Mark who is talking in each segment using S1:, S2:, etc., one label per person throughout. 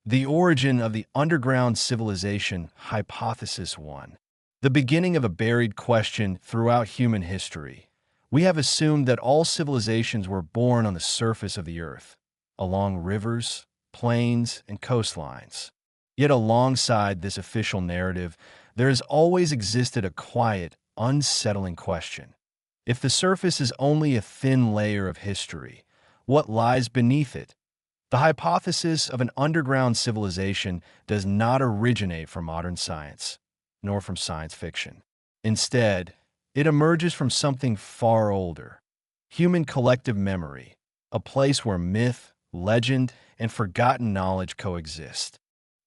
S1: The origin of the underground civilization hypothesis 1. The beginning of a buried question throughout human history. We have assumed that all civilizations were born on the surface of the earth, along rivers, plains, and coastlines. Yet alongside this official narrative, there has always existed a quiet, unsettling question. If the surface is only a thin layer of history, what lies beneath it? The hypothesis of an underground civilization does not originate from modern science, nor from science fiction. Instead, it emerges from something far older, human collective memory, a place where myth, legend, and forgotten knowledge coexist.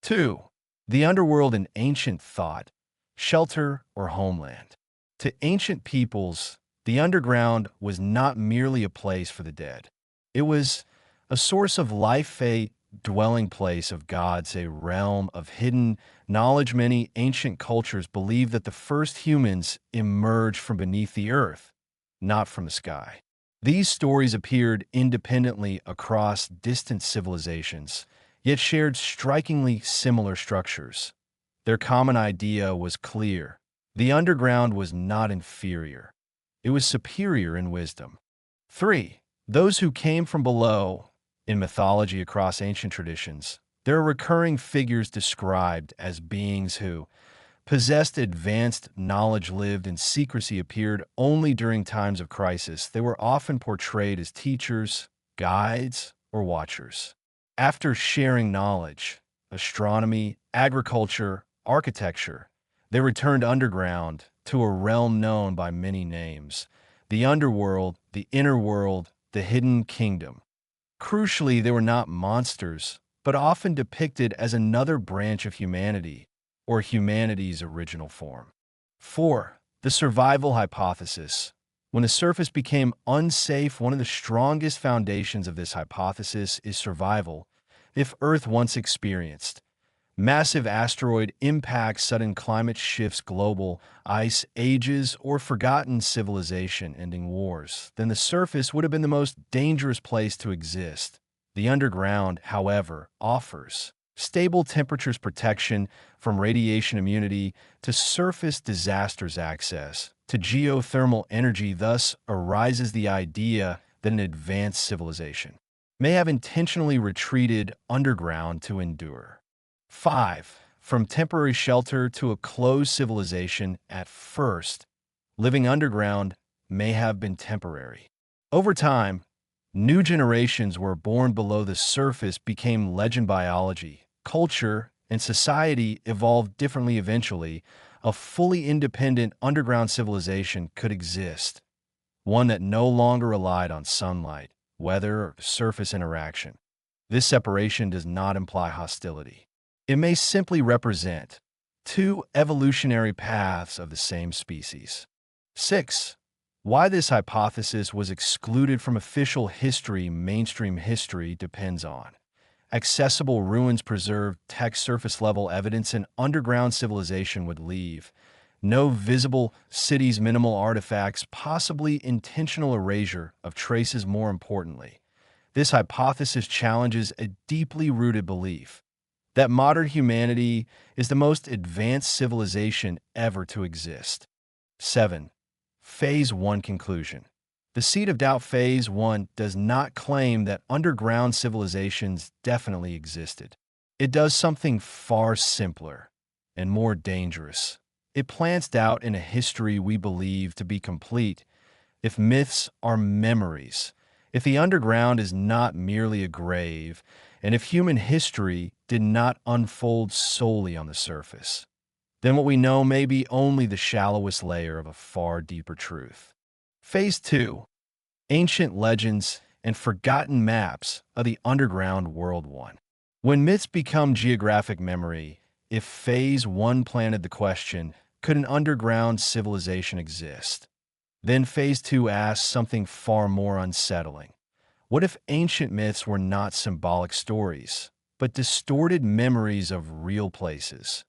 S1: 2. The underworld in ancient thought, shelter or homeland. To ancient peoples, the underground was not merely a place for the dead. It was a source of life, a dwelling place of gods, a realm of hidden knowledge. Many ancient cultures believed that the first humans emerged from beneath the earth, not from the sky. These stories appeared independently across distant civilizations, yet shared strikingly similar structures. Their common idea was clear. The underground was not inferior. It was superior in wisdom. 3. Those who came from below. In mythology across ancient traditions, there are recurring figures described as beings who possessed advanced knowledge, lived in secrecy, appeared only during times of crisis. They were often portrayed as teachers, guides, or watchers. After sharing knowledge, astronomy, agriculture, architecture, they returned underground to a realm known by many names: the underworld, the inner world, the hidden kingdom. Crucially, they were not monsters, but often depicted as another branch of humanity, or humanity's original form. 4. The survival hypothesis. When the surface became unsafe, one of the strongest foundations of this hypothesis is survival. If Earth once experienced massive asteroid impacts, sudden climate shifts, global ice ages, or forgotten civilization-ending wars, then the surface would have been the most dangerous place to exist. The underground, however, offers stable temperatures, protection from radiation, immunity to surface disasters, access to geothermal energy. Thus arises the idea that an advanced civilization may have intentionally retreated underground to endure. 5. From temporary shelter to a closed civilization. At first, living underground may have been temporary. Over time, new generations were born below the surface, became legend. Biology, culture, and society evolved differently. Eventually, a fully independent underground civilization could exist, one that no longer relied on sunlight, weather, or surface interaction. This separation does not imply hostility. It may simply represent two evolutionary paths of the same species. 6. Why this hypothesis was excluded from official history. Mainstream history depends on accessible ruins, preserved text, surface-level evidence. An underground civilization would leave no visible cities, minimal artifacts, possibly intentional erasure of traces. More importantly, this hypothesis challenges a deeply rooted belief that modern humanity is the most advanced civilization ever to exist. 7. Phase 1 conclusion. The seed of doubt. Phase 1 does not claim that underground civilizations definitely existed. It does something far simpler and more dangerous. It plants doubt in a history we believe to be complete. If myths are memories, if the underground is not merely a grave, and if human history did not unfold solely on the surface, then what we know may be only the shallowest layer of a far deeper truth. Phase 2. Ancient legends and forgotten maps of the underground world. 1. When myths become geographic memory, if Phase 1 planted the question, could an underground civilization exist? Then Phase 2 asks something far more unsettling. What if ancient myths were not symbolic stories, but distorted memories of real places?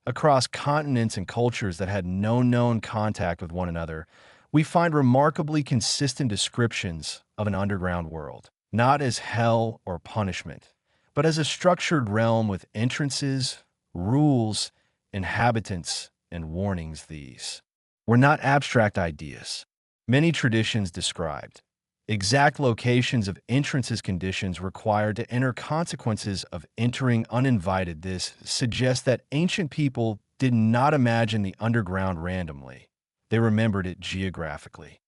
S1: Across continents and cultures that had no known contact with one another, we find remarkably consistent descriptions of an underground world, not as hell or punishment, but as a structured realm with entrances, rules, inhabitants, and warnings. These were not abstract ideas. Many traditions described exact locations of entrances, conditions required to enter, consequences of entering uninvited. This suggests that ancient people did not imagine the underground randomly. They remembered it geographically.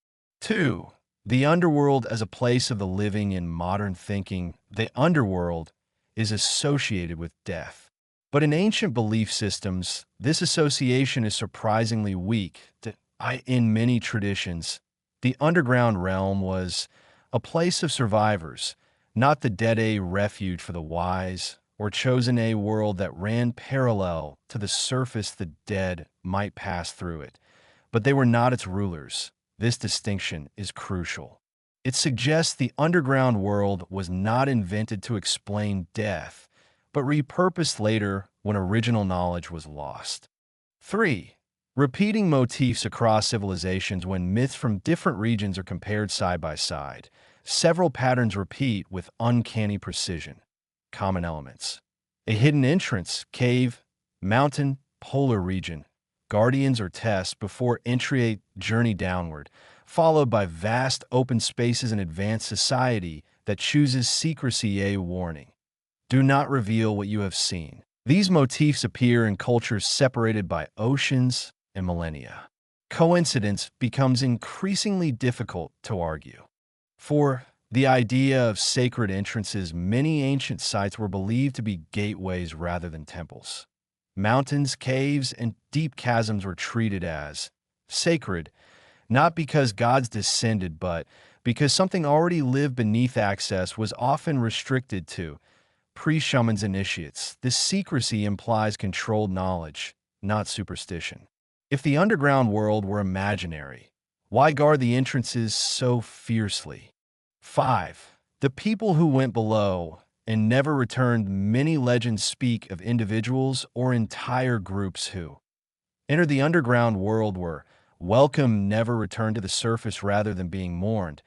S1: 2. The underworld as a place of the living. In modern thinking, the underworld is associated with death. But in ancient belief systems, this association is surprisingly weak. In many traditions, the underground realm was a place of survivors, not the dead, a refuge for the wise, or chosen, a world that ran parallel to the surface. The dead might pass through it, but they were not its rulers. This distinction is crucial. It suggests the underground world was not invented to explain death, but repurposed later when original knowledge was lost. 3. Repeating motifs across civilizations. When myths from different regions are compared side by side, several patterns repeat with uncanny precision. Common elements: a hidden entrance, cave, mountain, polar region, guardians or tests before entry, a journey downward, followed by vast open spaces. An advanced society that chooses secrecy, a warning: do not reveal what you have seen. These motifs appear in cultures separated by oceans and millennia. Coincidence becomes increasingly difficult to argue. 4. The idea of sacred entrances. Many ancient sites were believed to be gateways rather than temples. Mountains, caves, and deep chasms were treated as sacred, not because gods descended, but because something already lived beneath. Access was often restricted to pre-shamans, initiates. This secrecy implies controlled knowledge, not superstition. If the underground world were imaginary, why guard the entrances so fiercely? 5. The people who went below and never returned. Many legends speak of individuals or entire groups who entered the underground world, were welcome, never returned to the surface. Rather than being mourned,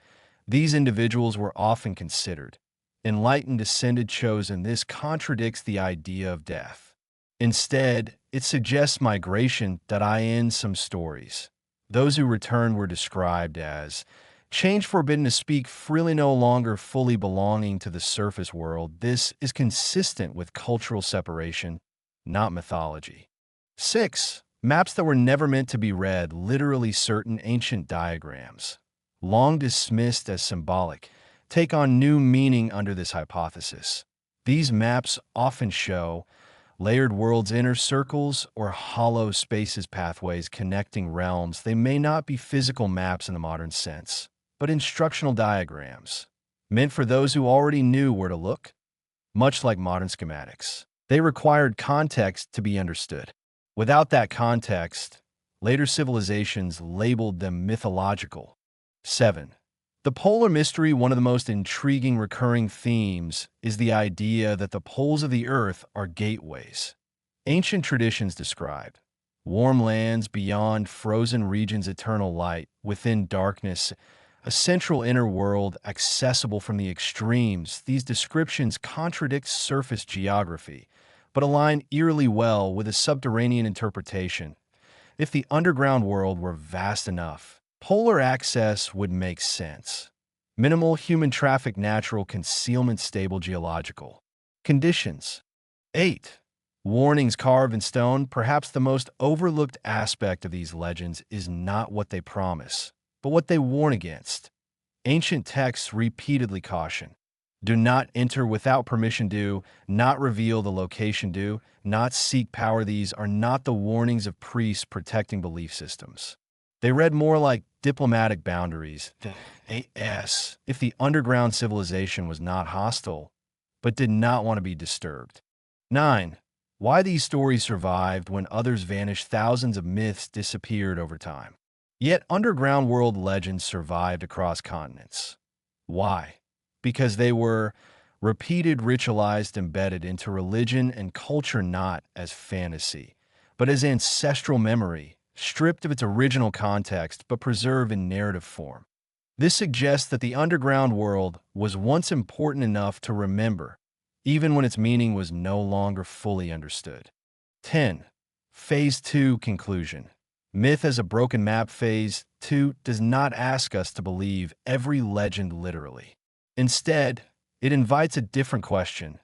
S1: these individuals were often considered enlightened, ascended, chosen. This contradicts the idea of death. Instead, it suggests migration. In some stories, those who returned were described as change, forbidden to speak freely, no longer fully belonging to the surface world. This is consistent with cultural separation, not mythology. 6. Maps that were never meant to be read. Literally, certain ancient diagrams, long dismissed as symbolic, take on new meaning under this hypothesis. These maps often show layered worlds, inner circles, or hollow spaces, pathways connecting realms. They may not be physical maps in the modern sense, but instructional diagrams, meant for those who already knew where to look. Much like modern schematics, they required context to be understood. Without that context, later civilizations labeled them mythological. 7. The polar mystery. One of the most intriguing recurring themes is the idea that the poles of the Earth are gateways. Ancient traditions describe warm lands beyond frozen regions, eternal light within darkness, a central inner world accessible from the extremes. These descriptions contradict surface geography, but align eerily well with a subterranean interpretation. If the underground world were vast enough, polar access would make sense. Minimal human traffic, natural concealment, stable geological conditions. 8. Warnings carved in stone. Perhaps the most overlooked aspect of these legends is not what they promise, but what they warn against. Ancient texts repeatedly caution: do not enter without permission, do not reveal the location, do not seek power. These are not the warnings of priests protecting belief systems. They read more like diplomatic boundaries. If the underground civilization was not hostile, but did not want to be disturbed. 9. Why these stories survived when others vanished. Thousands of myths disappeared over time. Yet underground world legends survived across continents. Why? Because they were repeated, ritualized, embedded into religion and culture, not as fantasy, but as ancestral memory, stripped of its original context but preserved in narrative form. This suggests that the underground world was once important enough to remember, even when its meaning was no longer fully understood. 10. Phase 2 conclusion. Myth as a broken map. Phase 2 does not ask us to believe every legend literally. Instead, it invites a different question.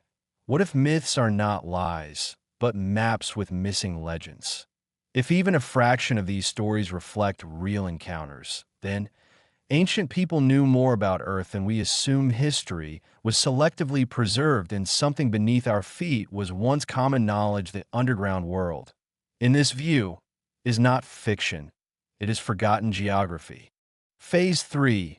S1: What if myths are not lies, but maps with missing legends? If even a fraction of these stories reflect real encounters, then ancient people knew more about Earth than we assume. History was selectively preserved, and something beneath our feet was once common knowledge. The underground world, in this view, is not fiction. It is forgotten geography. Phase 3.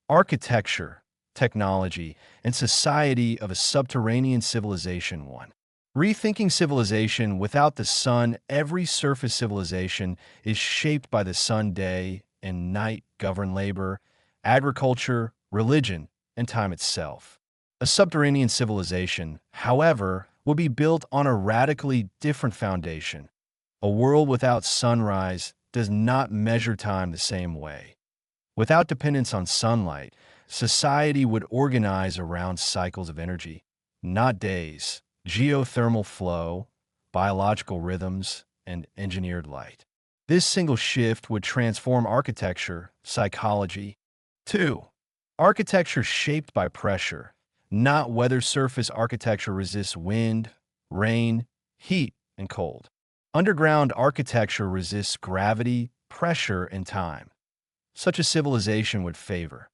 S1: Architecture, technology, and society of a subterranean civilization. 1. Rethinking civilization without the sun. Every surface civilization is shaped by the sun. Day and night govern labor, agriculture, religion, and time itself. A subterranean civilization, however, will be built on a radically different foundation. A world without sunrise does not measure time the same way. Without dependence on sunlight, society would organize around cycles of energy, not days, geothermal flow, biological rhythms, and engineered light. This single shift would transform architecture, psychology. 2. Architecture shaped by pressure, not weather. Surface architecture resists wind, rain, heat, and cold. Underground architecture resists gravity, pressure, and time. Such a civilization would favor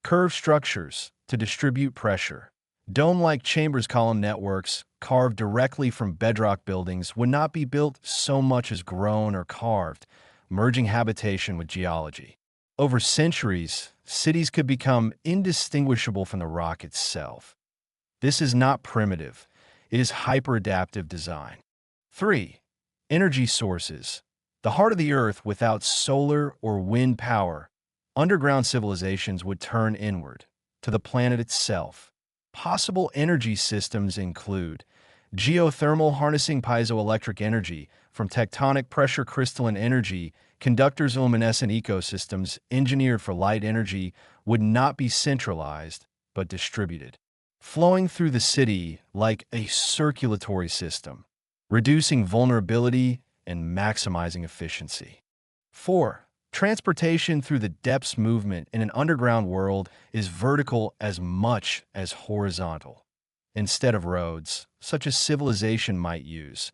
S1: curved structures to distribute pressure. Dome-like chambers. Column networks carved directly from bedrock buildings would not be built so much as grown or carved, merging habitation with geology. Over centuries, cities could become indistinguishable from the rock itself. This is not primitive. It is hyper-adaptive design. 3. Energy sources. The heart of the Earth. Without solar or wind power, underground civilizations would turn inward, to the planet itself. Possible energy systems include geothermal, harnessing piezoelectric energy from tectonic pressure, crystalline energy, conductors. Luminescent ecosystems engineered for light. Energy would not be centralized, but distributed, flowing through the city like a circulatory system, reducing vulnerability and maximizing efficiency. 4. Transportation through the depths. Movement in an underground world is vertical as much as horizontal. Instead of roads, such as civilization might use,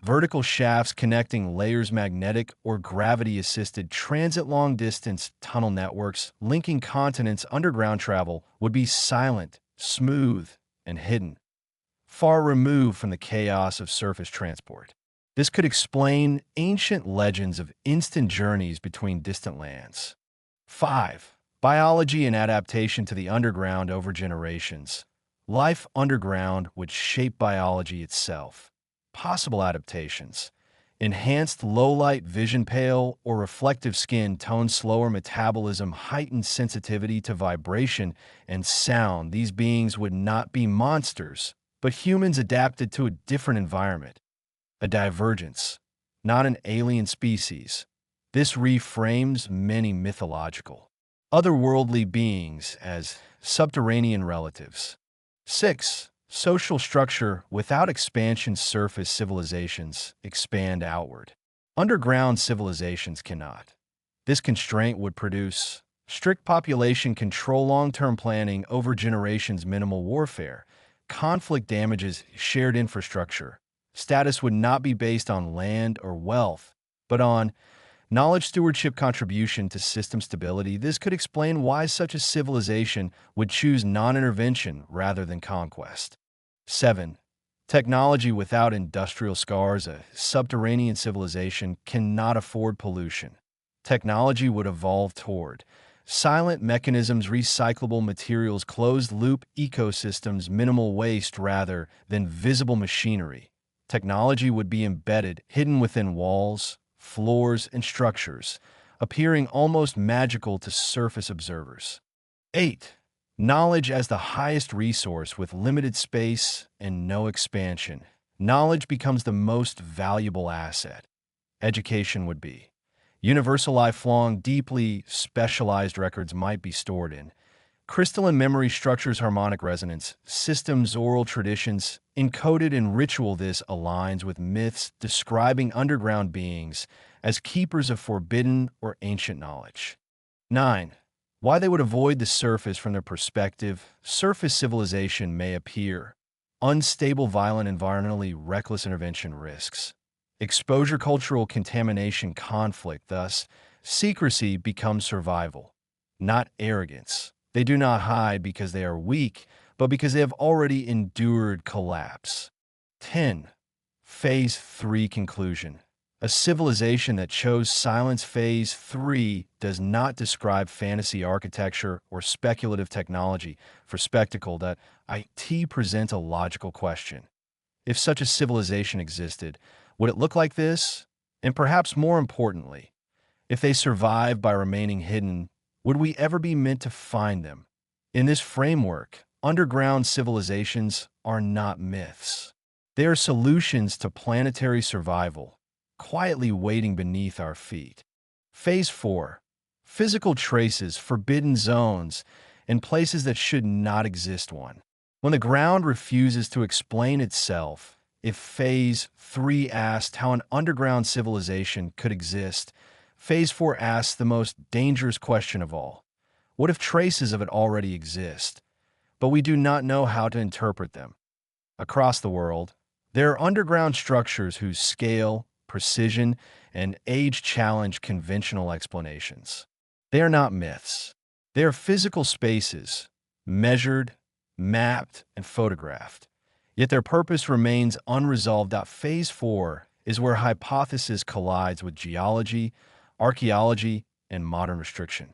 S1: vertical shafts connecting layers. Magnetic or gravity-assisted transit. Long-distance tunnel networks linking continents. Underground travel would be silent, smooth, and hidden, far removed from the chaos of surface transport. This could explain ancient legends of instant journeys between distant lands. 5. Biology and adaptation to the underground. Over generations, life underground would shape biology itself. Possible adaptations: enhanced low-light vision, pale or reflective skin tone, slower metabolism, heightened sensitivity to vibration and sound. These beings would not be monsters, but humans adapted to a different environment. A divergence, not an alien species. This reframes many mythological, otherworldly beings as subterranean relatives. 6. Social structure. Without expansion, surface civilizations expand outward. Underground civilizations cannot. This constraint would produce strict population control, long-term planning over generations, minimal warfare. Conflict damages shared infrastructure. Status would not be based on land or wealth, but on knowledge, stewardship, contribution to system stability. This could explain why such a civilization would choose non-intervention rather than conquest. 7. Technology. Without industrial scars, a subterranean civilization cannot afford pollution. Technology would evolve toward silent mechanisms, recyclable materials, closed-loop ecosystems, minimal waste rather than visible machinery. Technology would be embedded, hidden within walls, floors, and structures, appearing almost magical to surface observers. 8. Knowledge as the highest resource. With limited space and no expansion, knowledge becomes the most valuable asset. Education would be universal, lifelong, deeply specialized. Records might be stored in Crystalline memory structures harmonic resonance, systems oral traditions, encoded in ritual. This aligns with myths describing underground beings as keepers of forbidden or ancient knowledge. 9. Why they would avoid the surface. From their perspective, surface civilization may appear unstable, violent, environmentally reckless intervention risks. Exposure, cultural contamination, conflict. Thus, secrecy becomes survival, not arrogance. They do not hide because they are weak, but because they have already endured collapse. 10. Phase 3 conclusion. A civilization that chose silence. Phase 3 does not describe fantasy architecture or speculative technology for spectacle. That IT presents a logical question. If such a civilization existed, would it look like this? And perhaps more importantly, if they survived by remaining hidden, would we ever be meant to find them? In this framework, underground civilizations are not myths. They are solutions to planetary survival, quietly waiting beneath our feet. Phase 4. Physical traces, forbidden zones, and places that should not exist. 1. When the ground refuses to explain itself, if Phase 3 asked how an underground civilization could exist, Phase 4 asks the most dangerous question of all. What if traces of it already exist, but we do not know how to interpret them? Across the world, there are underground structures whose scale, precision, and age challenge conventional explanations. They are not myths. They are physical spaces, measured, mapped, and photographed. Yet their purpose remains unresolved. Phase 4 is where hypothesis collides with geology, archaeology, and modern restriction.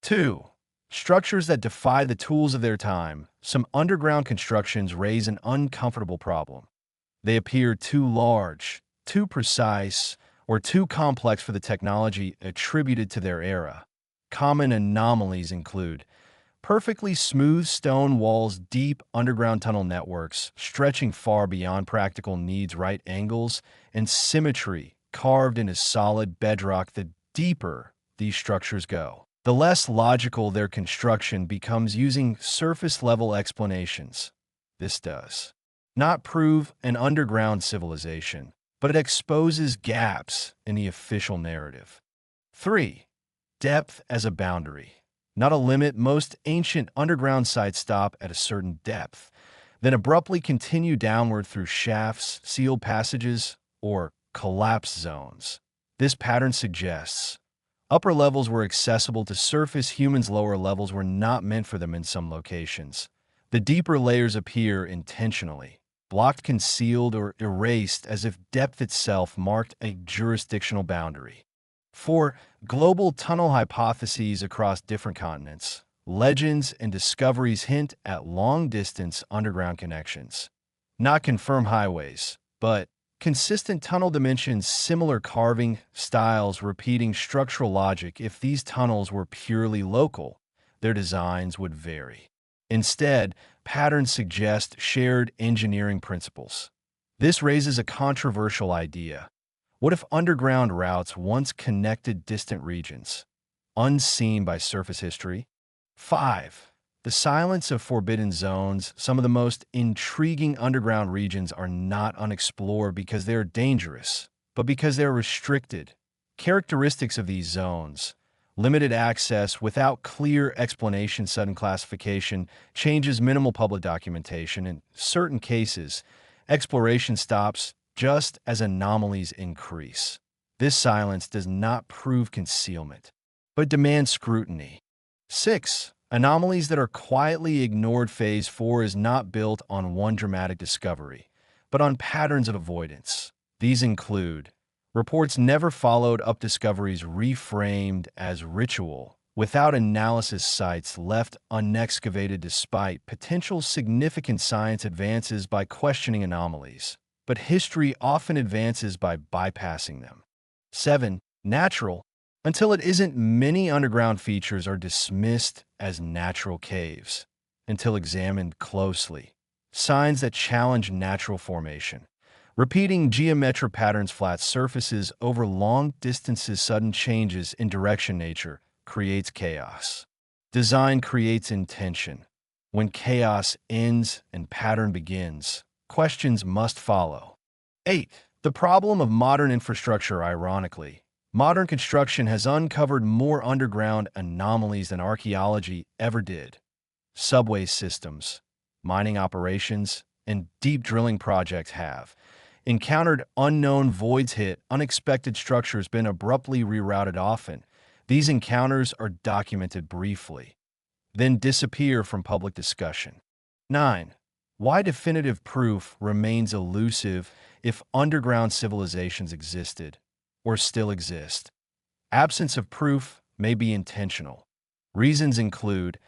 S1: 2. Structures that defy the tools of their time. Some underground constructions raise an uncomfortable problem. They appear too large, too precise, or too complex for the technology attributed to their era. Common anomalies include perfectly smooth stone walls, deep underground tunnel networks stretching far beyond practical needs, right angles, and symmetry carved into solid bedrock. The deeper these structures go, the less logical their construction becomes. Using surface-level explanations, this does not prove an underground civilization, but it exposes gaps in the official narrative. 3. Depth as a boundary, not a limit. Most ancient underground sites stop at a certain depth, then abruptly continue downward through shafts, sealed passages, or collapse zones. This pattern suggests upper levels were accessible to surface humans, lower levels were not meant for them in some locations. The deeper layers appear intentionally blocked, concealed, or erased, as if depth itself marked a jurisdictional boundary. 4. Global tunnel hypotheses across different continents. Legends and discoveries hint at long-distance underground connections. Not confirmed highways, but consistent tunnel dimensions, similar carving styles, repeating structural logic. If these tunnels were purely local, their designs would vary. Instead, patterns suggest shared engineering principles. This raises a controversial idea. What if underground routes once connected distant regions, unseen by surface history? 5. The silence of forbidden zones. Some of the most intriguing underground regions are not unexplored because they are dangerous, but because they are restricted. Characteristics of these zones: limited access without clear explanation, sudden classification, changes, minimal public documentation. In certain cases, exploration stops just as anomalies increase. This silence does not prove concealment, but demands scrutiny. 6. Anomalies that are quietly ignored. Phase 4 is not built on one dramatic discovery, but on patterns of avoidance. These include reports never followed up, discoveries reframed as ritual, without analysis, sites left unexcavated despite potential significant science advances by questioning anomalies, but history often advances by bypassing them. 7. Natural. Until it isn't, many underground features are dismissed as natural caves, until examined closely. Signs that challenge natural formation. Repeating geometric patterns, flat surfaces over long distances, sudden changes in direction. Nature creates chaos. Design creates intention. When chaos ends and pattern begins, questions must follow. 8. The problem of modern infrastructure. Ironically, modern construction has uncovered more underground anomalies than archaeology ever did. Subway systems, mining operations, and deep drilling projects have encountered unknown voids, hit unexpected structures, been abruptly rerouted. Often, these encounters are documented briefly, then disappear from public discussion. 9. Why definitive proof remains elusive if underground civilizations existed or still exist. Absence of proof may be intentional. Reasons include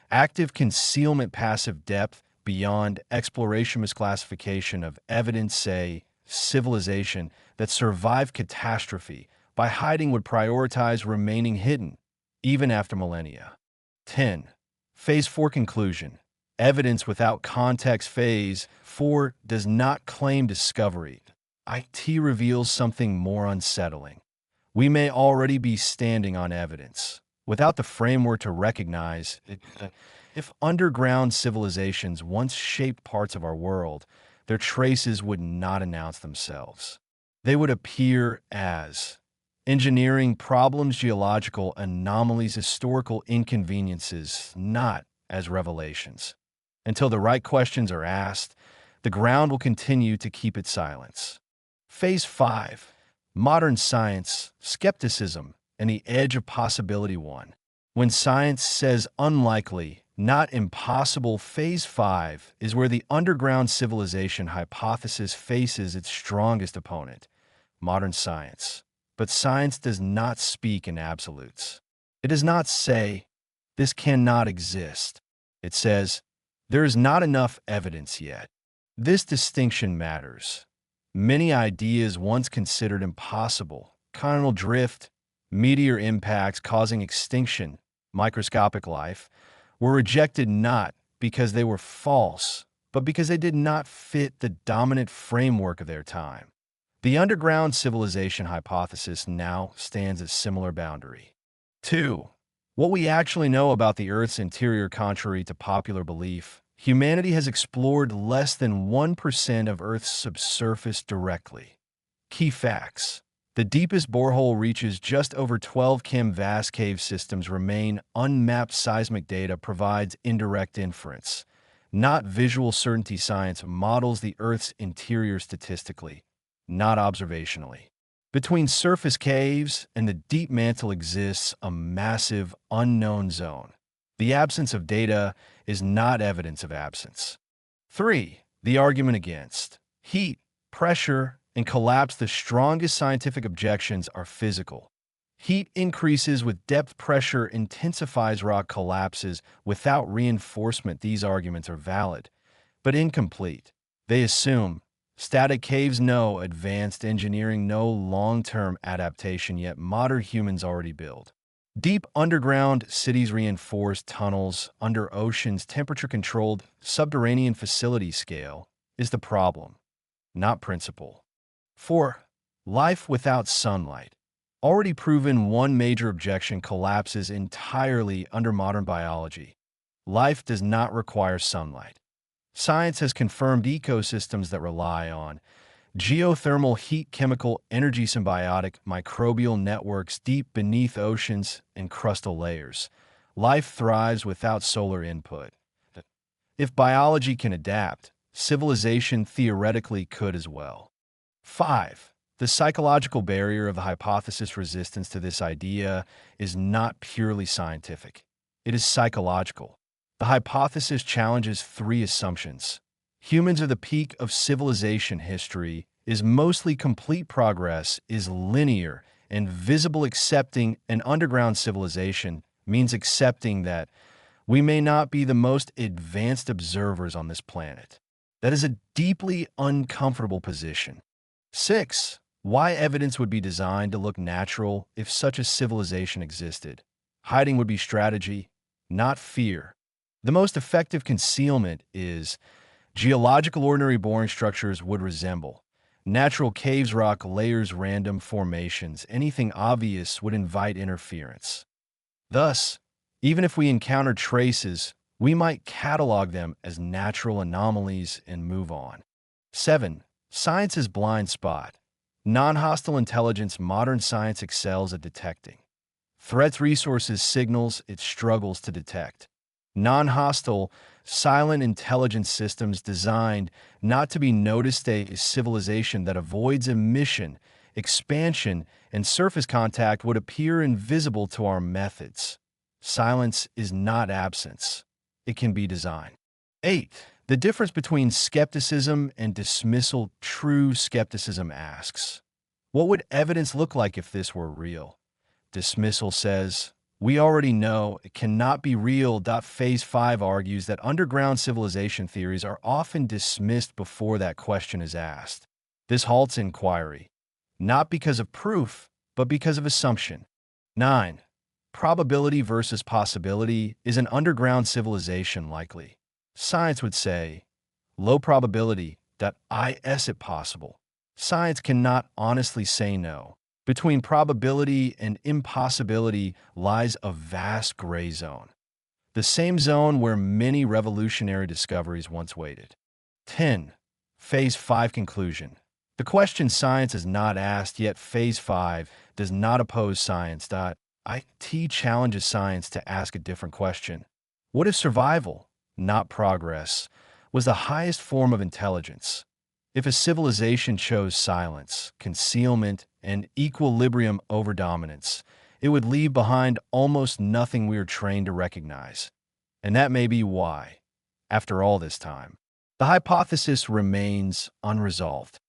S1: active concealment, passive depth beyond exploration, misclassification of evidence. Say, civilization that survived catastrophe by hiding would prioritize remaining hidden, even after millennia. 10. Phase 4 conclusion. Evidence without context. Phase 4 does not claim discovery. IT reveals something more unsettling. We may already be standing on evidence without the framework to recognize it. If underground civilizations once shaped parts of our world, their traces would not announce themselves. They would appear as engineering problems, geological anomalies, historical inconveniences, not as revelations. Until the right questions are asked, the ground will continue to keep its silence. Phase 5. Modern science, skepticism, and the edge of possibility. 1. When science says unlikely, not impossible. Phase 5 is where the underground civilization hypothesis faces its strongest opponent, modern science. But science does not speak in absolutes. It does not say, this cannot exist. It says, there is not enough evidence yet. This distinction matters. Many ideas once considered impossible, continental drift, meteor impacts causing extinction, microscopic life, were rejected not because they were false, but because they did not fit the dominant framework of their time. The underground civilization hypothesis now stands at similar boundary. 2. What we actually know about the Earth's interior. Contrary to popular belief, humanity has explored less than 1% of Earth's subsurface directly. Key facts. The deepest borehole reaches just over 12 km. Vast cave systems remain unmapped. Seismic data provides indirect inference, not visual certainty. Science models the Earth's interior statistically, not observationally. Between surface caves and the deep mantle exists a massive unknown zone. The absence of data is not evidence of absence. 3. The argument against heat, pressure, and collapse. The strongest scientific objections are physical. Heat increases with depth, pressure intensifies, rock collapses without reinforcement. These arguments are valid, but incomplete. They assume static caves, no advanced engineering, no long-term adaptation, yet modern humans already build deep underground cities, reinforced tunnels under oceans, temperature-controlled subterranean facility. Scale is the problem, not principle. 4. Life without sunlight. Already proven. One major objection collapses entirely under modern biology. Life does not require sunlight. Science has confirmed ecosystems that rely on geothermal heat, chemical energy, symbiotic microbial networks deep beneath oceans and crustal layers. Life thrives without solar input. If biology can adapt, civilization theoretically could as well. 5. The psychological barrier of the hypothesis. Resistance to this idea is not purely scientific. It is psychological. The hypothesis challenges 3 assumptions. Humans are the peak of civilization. History is mostly complete. Progress is linear and visible. Accepting an underground civilization means accepting that we may not be the most advanced observers on this planet. That is a deeply uncomfortable position. 6. Why evidence would be designed to look natural if such a civilization existed. Hiding would be strategy, not fear. The most effective concealment is geological. Ordinary boring structures would resemble natural caves, rock layers, random formations. Anything obvious would invite interference. Thus, Even if we encounter traces, we might catalog them as natural anomalies and move on. 7. Science's blind spot. Non-hostile intelligence modern science excels at detecting. Threats resources signals it struggles to detect. Non-hostile, silent intelligence systems designed not to be noticed a civilization that avoids emission, expansion, and surface contact would appear invisible to our methods. Silence is not absence. It can be design. 8. The difference between skepticism and dismissal. True skepticism asks, what would evidence look like if this were real? Dismissal says, we already know it cannot be real. Phase 5 argues that underground civilization theories are often dismissed before that question is asked. This halts inquiry, not because of proof, but because of assumption. 9. Probability versus possibility. Is an underground civilization likely? Science would say, low probability, is it possible? Science cannot honestly say no. Between probability and impossibility lies a vast gray zone. The same zone where many revolutionary discoveries once waited. 10. Phase 5 conclusion. The question science is not asked, yet Phase 5 does not oppose science. IT challenges science to ask a different question. What if survival, not progress, was the highest form of intelligence? If a civilization chose silence, concealment, and equilibrium over dominance, it would leave behind almost nothing we are trained to recognize. And that may be why, after all this time, the hypothesis remains unresolved.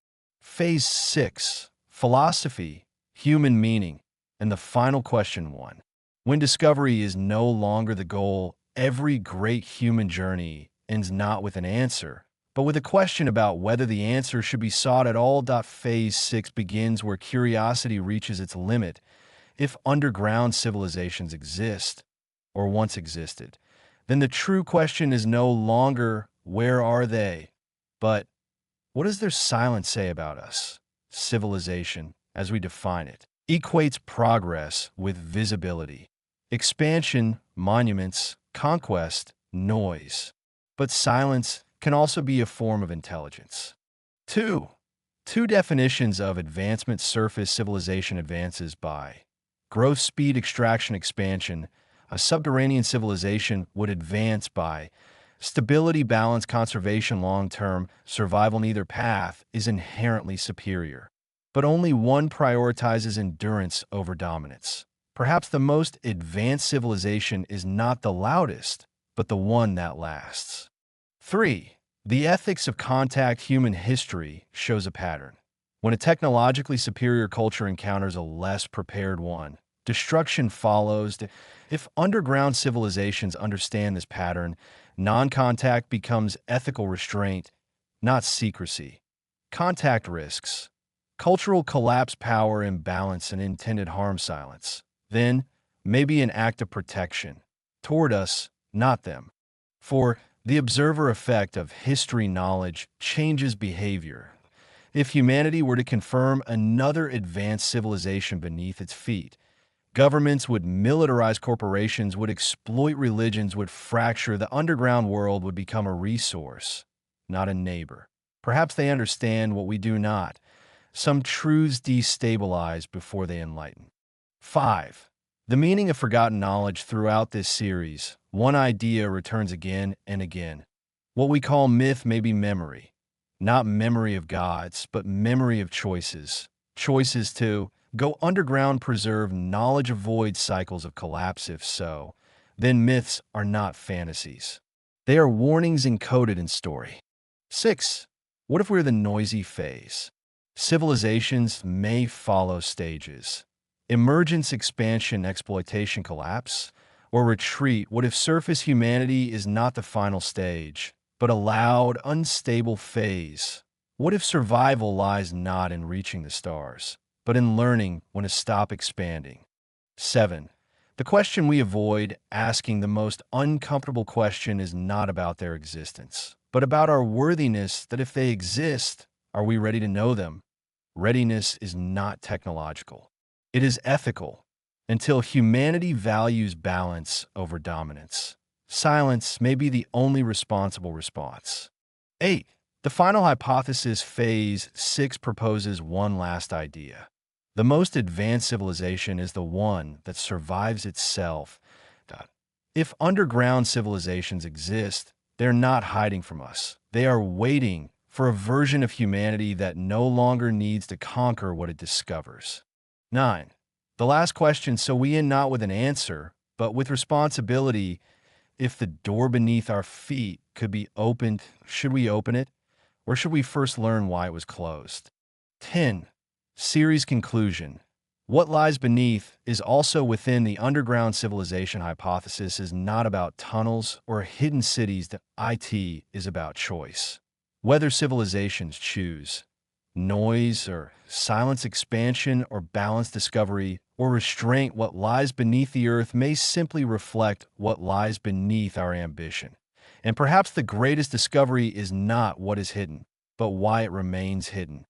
S1: Phase 6, philosophy, human meaning, and the final question 1. When discovery is no longer the goal, every great human journey ends not with an answer, but with a question about whether the answer should be sought at all. Phase 6 begins where curiosity reaches its limit. If underground civilizations exist, or once existed, then the true question is no longer, where are they? But, what does their silence say about us? Civilization, as we define it, equates progress with visibility. Expansion, monuments, conquest, noise. But silence can also be a form of intelligence. 2. Two definitions of advancement. Surface civilization advances by growth, speed, extraction, expansion. A subterranean civilization would advance by stability, balance, conservation, long-term survival. Neither path is inherently superior, but only one prioritizes endurance over dominance. Perhaps the most advanced civilization is not the loudest, but the one that lasts. 3. The ethics of contact. Human history shows a pattern. When a technologically superior culture encounters a less prepared one, destruction follows. If underground civilizations understand this pattern, non-contact becomes ethical restraint, not secrecy. Contact risks. Cultural collapse, power imbalance, and intended harm. Silence, then, may be an act of protection. Toward us, not them. 4. The observer effect of history. Knowledge changes behavior. If humanity were to confirm another advanced civilization beneath its feet, governments would militarize, corporations would exploit, religions would fracture, the underground world would become a resource, not a neighbor. Perhaps they understand what we do not. Some truths destabilize before they enlighten. 5. The meaning of forgotten knowledge. Throughout this series, one idea returns again and again. What we call myth may be memory. Not memory of gods, but memory of choices. Choices to go underground, preserve knowledge, avoid cycles of collapse. If so, then myths are not fantasies. They are warnings encoded in story. 6. What if we're the noisy phase? Civilizations may follow stages. Emergence, expansion, exploitation, collapse, or retreat. What if surface humanity is not the final stage, but a loud, unstable phase? What if survival lies not in reaching the stars, but in learning when to stop expanding? 7. The question we avoid asking, the most uncomfortable question, is not about their existence, but about our worthiness. That if they exist, are we ready to know them? Readiness is not technological. It is ethical. until humanity values balance over dominance. Silence may be the only responsible response. 8. The final hypothesis, phase 6, proposes one last idea. The most advanced civilization is the one that survives itself. If underground civilizations exist, they're not hiding from us. They are waiting for a version of humanity that no longer needs to conquer what it discovers. 9. The last question, so we end not with an answer, but with responsibility. If the door beneath our feet could be opened, should we open it? Or should we first learn why it was closed? 10. Series conclusion. What lies beneath is also within. The underground civilization hypothesis is not about tunnels or hidden cities. The IT is about choice. Whether civilizations choose noise or silence, expansion or balance, discovery or restraint, what lies beneath the earth may simply reflect what lies beneath our ambition. And perhaps the greatest discovery is not what is hidden, but why it remains hidden.